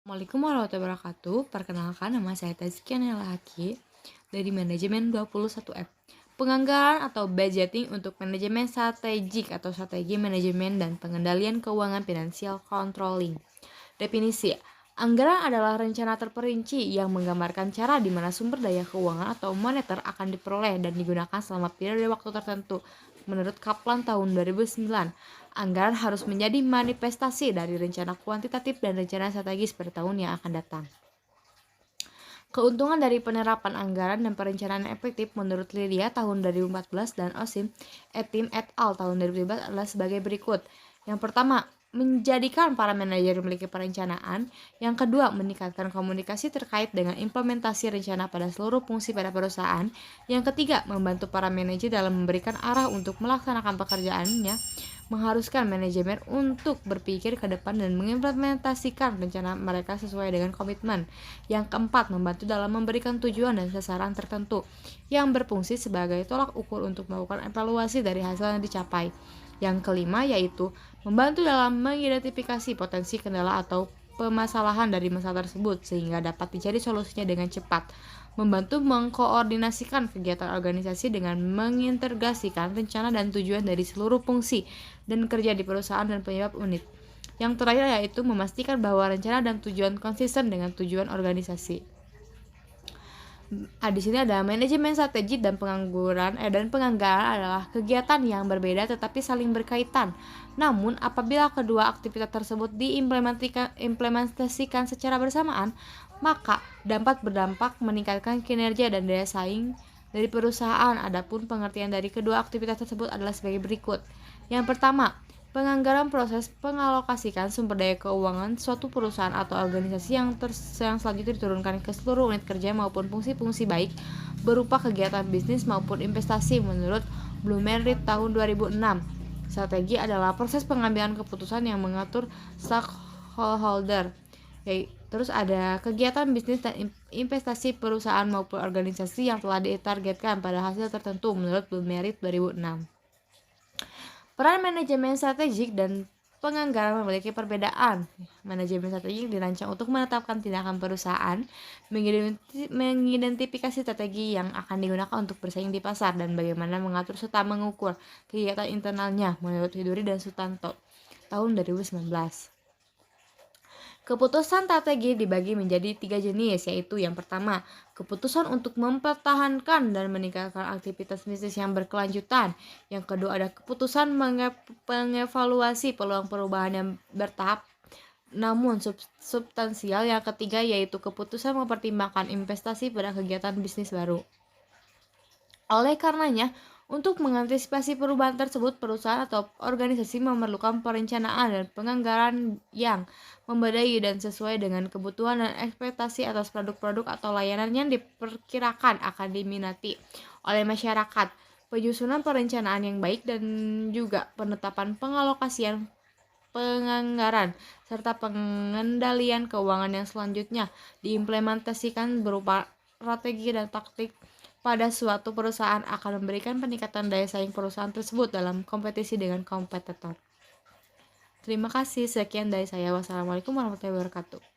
Assalamualaikum warahmatullahi wabarakatuh. Perkenalkan, nama saya Tazkian Haki dari Manajemen 21F. Penganggaran atau budgeting untuk manajemen strategik atau strategi manajemen dan pengendalian keuangan finansial controlling. Definisi: anggaran adalah rencana terperinci yang menggambarkan cara di mana sumber daya keuangan atau moneter akan diperoleh dan digunakan selama periode waktu tertentu. Menurut Kaplan tahun 2009, anggaran harus menjadi manifestasi dari rencana kuantitatif dan rencana strategis pada tahun yang akan datang. Keuntungan dari penerapan anggaran dan perencanaan efektif menurut Lydia tahun 2014 dan Osim Etim et al. Tahun 2015 adalah sebagai berikut. Yang pertama, menjadikan para manajer memiliki perencanaan. Yang kedua, meningkatkan komunikasi terkait dengan implementasi rencana pada seluruh fungsi pada perusahaan. Yang ketiga, membantu para manajer dalam memberikan arah untuk melaksanakan pekerjaannya, mengharuskan manajemen untuk berpikir ke depan dan mengimplementasikan rencana mereka sesuai dengan komitmen. Yang keempat, membantu dalam memberikan tujuan dan sasaran tertentu yang berfungsi sebagai tolak ukur untuk melakukan evaluasi dari hasil yang dicapai. Yang kelima, yaitu membantu dalam mengidentifikasi potensi kendala atau permasalahan dari masalah tersebut sehingga dapat dicari solusinya dengan cepat. Membantu mengkoordinasikan kegiatan organisasi dengan mengintegrasikan rencana dan tujuan dari seluruh fungsi dan kerja di perusahaan dan penyebab unit. Yang terakhir yaitu memastikan bahwa rencana dan tujuan konsisten dengan tujuan organisasi. Di sini ada manajemen strategi dan penganggaran adalah kegiatan yang berbeda tetapi saling berkaitan. Namun, apabila kedua aktivitas tersebut diimplementasikan secara bersamaan, maka dapat berdampak meningkatkan kinerja dan daya saing dari perusahaan. Adapun pengertian dari kedua aktivitas tersebut adalah sebagai berikut. Yang pertama, penganggaran proses pengalokasikan sumber daya keuangan suatu perusahaan atau organisasi yang selanjutnya diturunkan ke seluruh unit kerja maupun fungsi-fungsi baik berupa kegiatan bisnis maupun investasi menurut Blumentritt tahun 2006. Strategi adalah proses pengambilan keputusan yang mengatur stakeholder. Terus ada kegiatan bisnis dan investasi perusahaan maupun organisasi yang telah ditargetkan pada hasil tertentu menurut Blumentritt 2006. Peran manajemen strategik dan penganggaran memiliki perbedaan. Manajemen strategik dirancang untuk menetapkan tindakan perusahaan, mengidentifikasi strategi yang akan digunakan untuk bersaing di pasar, dan bagaimana mengatur serta mengukur kegiatan internalnya menurut Hiduri dan Sutanto tahun 2019. Keputusan strategi dibagi menjadi 3 jenis, yaitu yang pertama, keputusan untuk mempertahankan dan meningkatkan aktivitas bisnis yang berkelanjutan. Yang kedua ada keputusan mengevaluasi peluang perubahan yang bertahap namun substansial. Yang ketiga yaitu keputusan mempertimbangkan investasi pada kegiatan bisnis baru. Oleh karenanya, untuk mengantisipasi perubahan tersebut, perusahaan atau organisasi memerlukan perencanaan dan penganggaran yang memadai dan sesuai dengan kebutuhan dan ekspektasi atas produk-produk atau layanan yang diperkirakan akan diminati oleh masyarakat. Penyusunan perencanaan yang baik dan juga penetapan pengalokasian penganggaran serta pengendalian keuangan yang selanjutnya diimplementasikan berupa strategi dan taktik pada suatu perusahaan akan memberikan peningkatan daya saing perusahaan tersebut dalam kompetisi dengan kompetitor. Terima kasih, sekian dari saya. Wassalamualaikum warahmatullahi wabarakatuh.